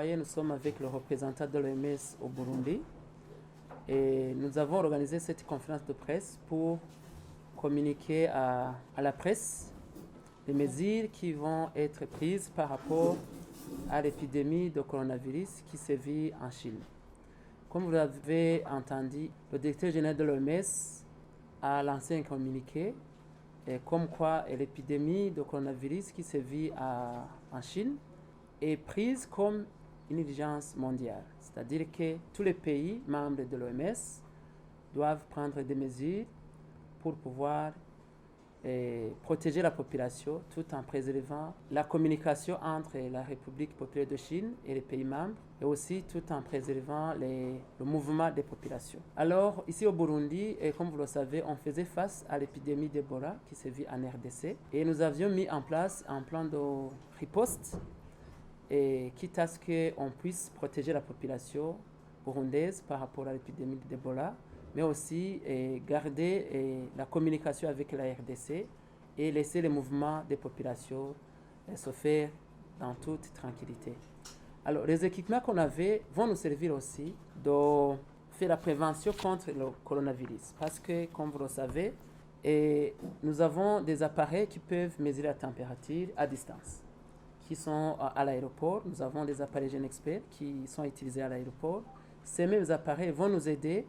voyez, nous sommes avec le représentant de l'OMS au Burundi et nous avons organisé cette conférence de presse pour communiquer à la presse les mesures qui vont être prises par rapport à l'épidémie de coronavirus qui sévit en Chine. Comme vous l'avez entendu, le directeur général de l'OMS a lancé un communiqué comme quoi l'épidémie de coronavirus qui sévit en Chine est prise comme une urgence mondiale. C'est-à-dire que tous les pays membres de l'OMS doivent prendre des mesures pour pouvoir protéger la population tout en préservant la communication entre la République populaire de Chine et les pays membres et aussi tout en préservant le mouvement des populations. Alors ici au Burundi, comme vous le savez, on faisait face à l'épidémie d'Ebola qui sévit en RDC et nous avions mis en place un plan de riposte quitte à ce qu'on puisse protéger la population burundaise par rapport à l'épidémie d'Ebola, mais aussi garder la communication avec la RDC et laisser le mouvement des populations se faire dans toute tranquillité. Alors, les équipements qu'on avait vont nous servir aussi de faire la prévention contre le coronavirus parce que, comme vous le savez, nous avons des appareils qui peuvent mesurer la température à distance, qui sont à l'aéroport. Nous avons des appareils GenExpert qui sont utilisés à l'aéroport. Ces mêmes appareils vont nous aider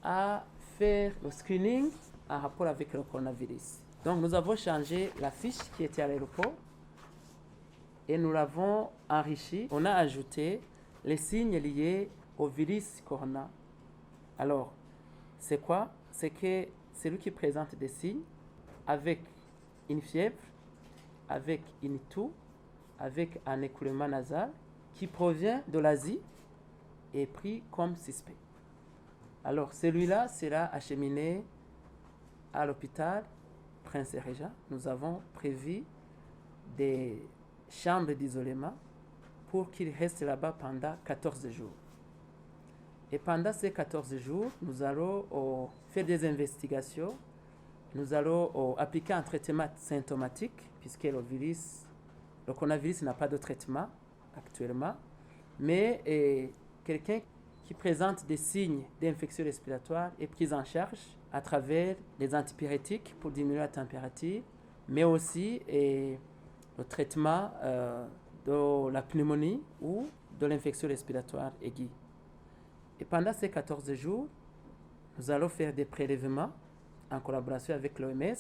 à faire le screening en rapport avec le coronavirus. Donc nous avons changé la fiche qui était à l'aéroport et nous l'avons enrichi. On a ajouté les signes liés au virus corona. Alors, c'est quoi? C'est que celui qui présente des signes avec une fièvre, avec une toux, avec un écoulement nasal qui provient de l'Asie est pris comme suspect. Alors celui-là sera acheminé à l'hôpital Prince Regent. Nous avons prévu des chambres d'isolement pour qu'il reste là-bas pendant 14 jours. Et pendant ces 14 jours, nous allons faire des investigations, nous allons appliquer un traitement symptomatique puisque le coronavirus n'a pas de traitement actuellement, mais quelqu'un qui présente des signes d'infection respiratoire est pris en charge à travers les antipyrétiques pour diminuer la température, mais aussi le traitement de la pneumonie ou de l'infection respiratoire aiguë. Et pendant ces 14 jours, nous allons faire des prélèvements en collaboration avec l'OMS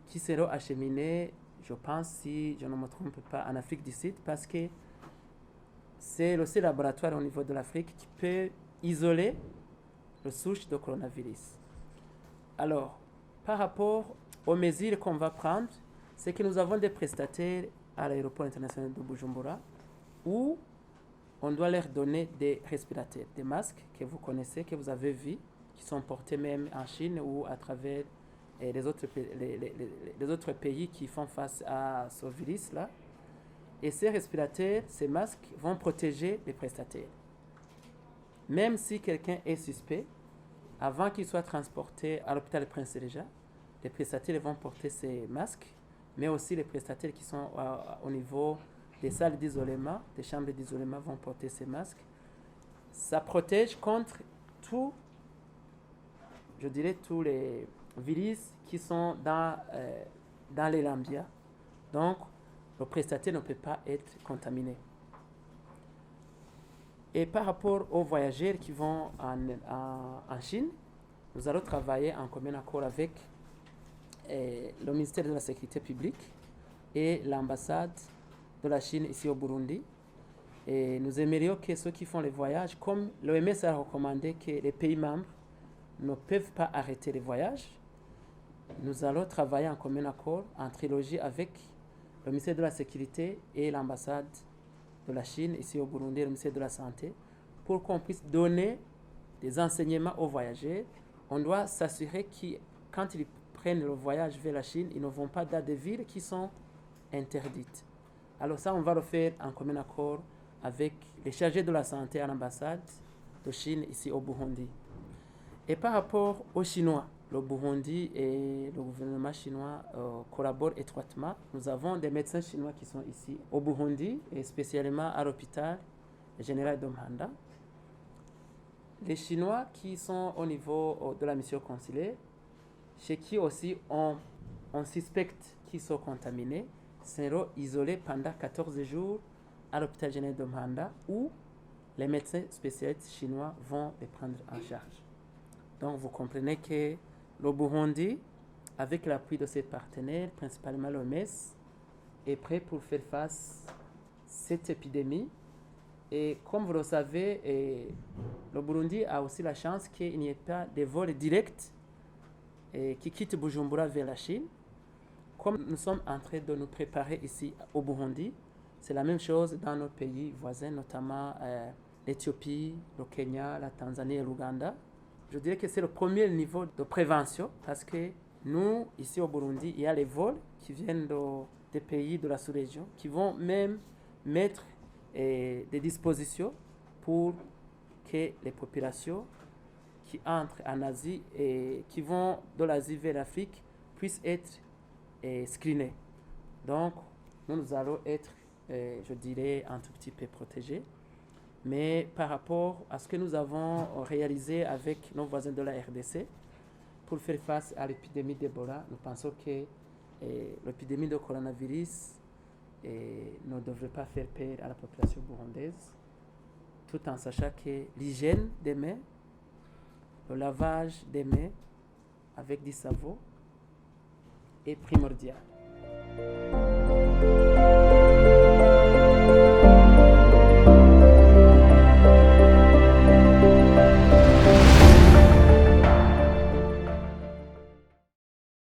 qui seront acheminés, je pense, si je ne me trompe pas, en Afrique du Sud, parce que c'est le seul laboratoire au niveau de l'Afrique qui peut isoler le souche de coronavirus. Alors, par rapport aux mesures qu'on va prendre, c'est que nous avons des prestataires à l'aéroport international de Bujumbura où on doit leur donner des respirateurs, des masques que vous connaissez, que vous avez vus, qui sont portés même en Chine ou à travers les autres pays qui font face à ce virus-là. Et ces respirateurs, ces masques vont protéger les prestataires. Même si quelqu'un est suspect, avant qu'il soit transporté à l'hôpital Prince Regent, les prestataires vont porter ces masques, mais aussi les prestataires qui sont au niveau des salles d'isolement, des chambres d'isolement vont porter ces masques. Ça protège contre tous les virus qui sont dans les lambia. Donc, le prestataire ne peut pas être contaminé. Et par rapport aux voyageurs qui vont en Chine, nous allons travailler en commun accord avec le ministère de la Sécurité publique et l'ambassade de la Chine ici au Burundi. Et nous aimerions que ceux qui font les voyages, comme l'OMS a recommandé que les pays membres ne peuvent pas arrêter les voyages, nous allons travailler en commun accord, en trilogie avec le ministère de la Sécurité et l'ambassade de la Chine ici au Burundi, le ministère de la Santé, pour qu'on puisse donner des enseignements aux voyageurs. On doit s'assurer que quand ils prennent le voyage vers la Chine, ils ne vont pas dans des villes qui sont interdites. Alors ça, on va le faire en commun accord avec les chargés de la santé à l'ambassade de Chine ici au Burundi. Et par rapport aux Chinois, le Burundi et le gouvernement chinois collaborent étroitement. Nous avons des médecins chinois qui sont ici au Burundi, et spécialement à l'hôpital général de Mhanda. Les Chinois qui sont au niveau de la mission consulaire, chez qui aussi on suspecte qu'ils sont contaminés, seront isolés pendant 14 jours à l'hôpital général de Mhanda où les médecins spécialistes chinois vont les prendre en charge. Donc vous comprenez que le Burundi, avec l'appui de ses partenaires, principalement l'OMS, est prêt pour faire face à cette épidémie. Et comme vous le savez, le Burundi a aussi la chance qu'il n'y ait pas de vols directs qui quittent Bujumbura vers la Chine. Comme nous sommes en train de nous préparer ici au Burundi, c'est la même chose dans nos pays voisins, notamment l'Éthiopie, le Kenya, la Tanzanie et l'Ouganda. Je dirais que c'est le premier niveau de prévention parce que nous, ici au Burundi, il y a les vols qui viennent des pays de la sous-région qui vont même mettre des dispositions pour que les populations qui entrent en Asie et qui vont de l'Asie vers l'Afrique puissent être screenées. Donc, nous allons être, je dirais, un tout petit peu protégés. Mais par rapport à ce que nous avons réalisé avec nos voisins de la RDC, pour faire face à l'épidémie d'Ebola, nous pensons que l'épidémie de coronavirus ne devrait pas faire peur à la population burundaise, tout en sachant que l'hygiène des mains, le lavage des mains avec du savon est primordial.